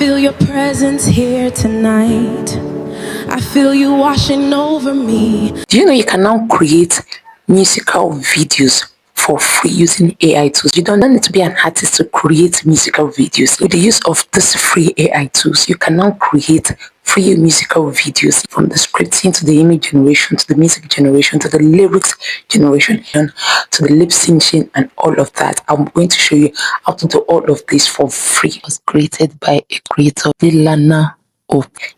feel your presence here tonight. I feel you washing over me. Do you know you can now create musical videos for free using AI tools? You don't need to be an artist to create musical videos. With the use of these free AI tools, you can now create free musical videos, from the scripting to the image generation to the music generation to the lyrics generation and to the lip syncing and all of that. I'm going to show you how to do all of this for free. It was created by a creator, Lana.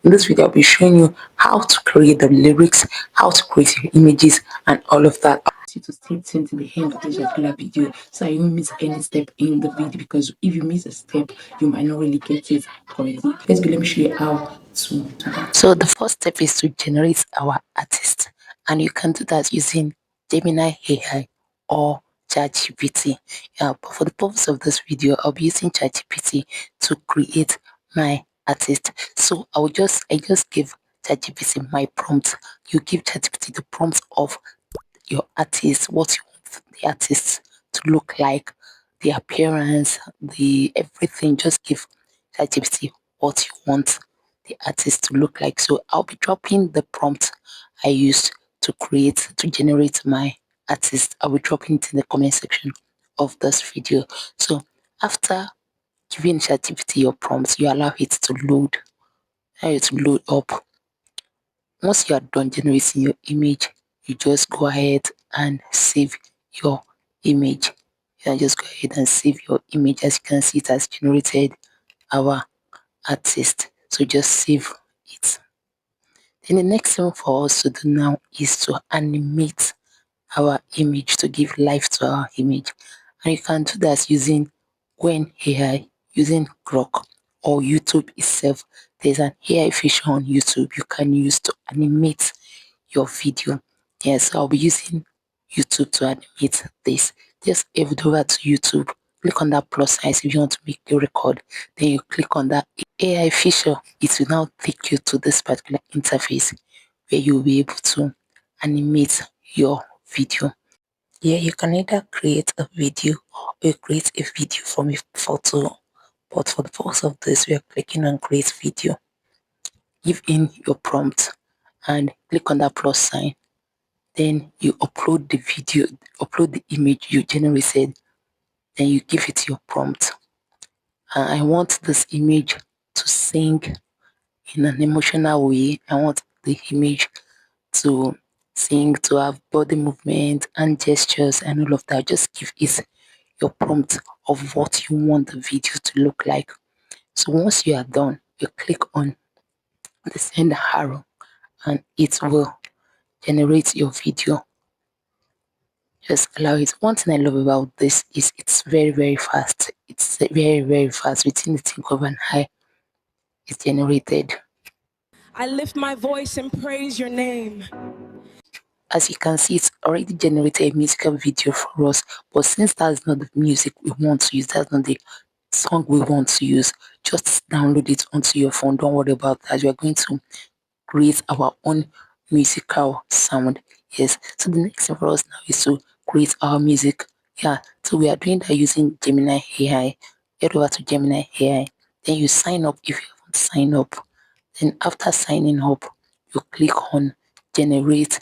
In this video, I'll be showing you how to create the lyrics, how to create your images, and all of that. I want you to stay tuned to the end of this particular video so you won't miss any step in the video, because if you miss a step, you might not really get it correctly. Let me show you how to do that. So the first step is to generate our artist, and you can do that using Gemini AI or ChatGPT. Yeah, but for the purpose of this video, I'll be using ChatGPT to create my artist. So I just give ChatGPT my prompt. You give ChatGPT the prompt of your artist, what you want the artist to look like, the appearance, the everything. Just give ChatGPT what you want the artist to look like. So I'll be dropping the prompt I used to generate my artist. I'll be dropping it in the comment section of this video. So after giving ChatGPT your prompts, you allow it to load up. Once you are done generating your image, you just go ahead and save your image. You can just go ahead and save your image. As you can see, it has generated our artist. So just save it. Then the next thing for us to do now is to animate our image, to give life to our image. And you can do that using Gwen AI, using Grok, or YouTube itself. There's an AI feature on YouTube you can use to animate your video. Yes, I'll be using YouTube to animate this. Just head over to YouTube, click on that plus sign if you want to make a record. Then you click on that AI feature. It will now take you to this particular interface where you'll be able to animate your video. Yeah, you can either create a video or create a video from a photo. But for the purpose of this, we are clicking on create video. Give in your prompt and click on that plus sign. Then you upload the video, upload the image you generated. Then you give it your prompt. I want this image to sing in an emotional way. I want the image to sing, to have body movement and gestures and all of that. Just give it your prompt of what you want the video to look like. So once you are done, you click on the send arrow and it will generate your video. Just allow it. One thing I love about this is it's very fast. It's very fast. Within the tick of an eye, it's generated. I lift my voice and praise your name. As you can see, it's already generated a musical video for us. But since that's not the music we want to use, that's not the song we want to use, just download it onto your phone. Don't worry about that. We are going to create our own musical sound. Yes, so the next thing for us now is to create our music. Yeah, so we are doing that using Gemini AI. Head over to Gemini AI, then you sign up if you haven't signed up. Then after signing up, you click on generate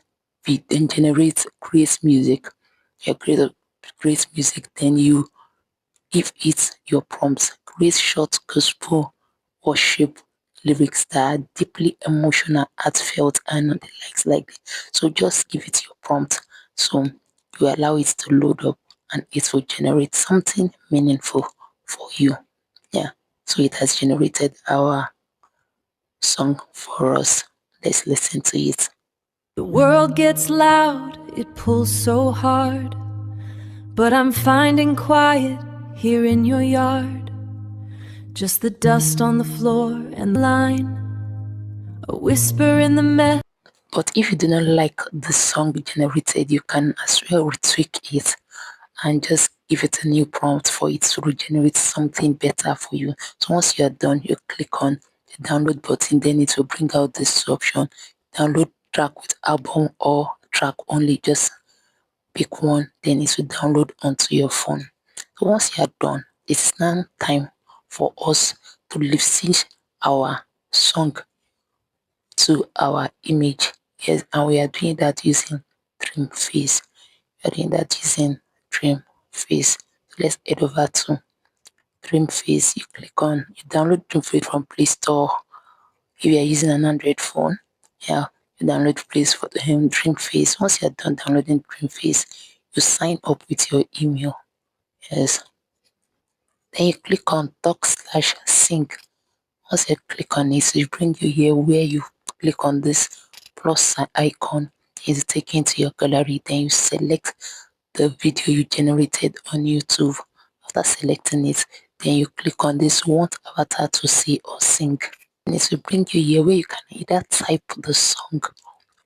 then generate create music. You create music, then you give it your prompts. Create short gospel worship lyrics that are deeply emotional, heartfelt, and the likes like that. So just give it your prompt. So you allow it to load up and it will generate something meaningful for you. Yeah. So it has generated our song for us. Let's listen to it. The world gets loud, it pulls so hard, but I'm finding quiet here in your yard. Just the dust on the floor and the line, a whisper in the mess. But if you do not like the song generated, you can as well retweak it and just give it a new prompt for it to regenerate something better for you. So once you are done, you click on the download button, then it will bring out this option: download track with album or track only. Just pick one, then it will download onto your phone. So once you are done, it's now time for us to lip sync our song to our image. Yes, and we are doing that using Dream Face. We are doing that using Dream Face. So let's head over to Dream Face. You download Dream Face from Play Store. If you are using an Android phone, yeah, you download Dream Face. Once you are done downloading Dream Face, you sign up with your email. Yes. Then you click on talk/sync. Once you click on it, it brings you here where you click on this plus sign icon. It's taken to your gallery. Then you select the video you generated on YouTube. After selecting it, then you click on this want avatar to see or sing. And it will bring you here where you can either type the song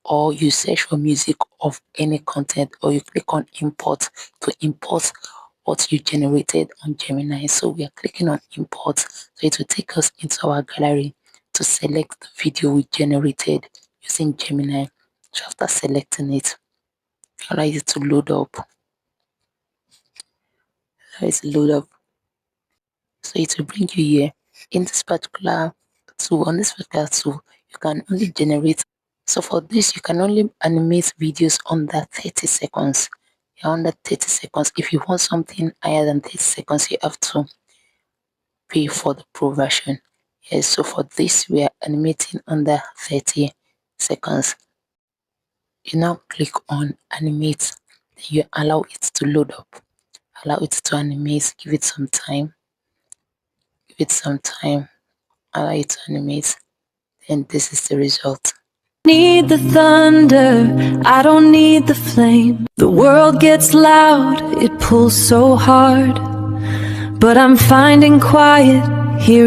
or you search for music of any content, or you click on import to import what you generated on Gemini. So we are clicking on import, so it will take us into our gallery to select the video we generated using Gemini. So after selecting it, allow it to load up. So it will bring you here. In this particular tool, you can only generate. So for this, you can only animate videos under 30 seconds. You're under 30 seconds. If you want something higher than 30 seconds, you have to pay for the pro version. Yes, so for this, we are animating under 30 seconds. You now click on animate. Then you allow it to load up. Allow it to animate. Give it some time. Allow it to animate. And this is the result. Need the thunder, I don't need the flame. The world gets loud, it pulls so hard, but I'm finding quiet here.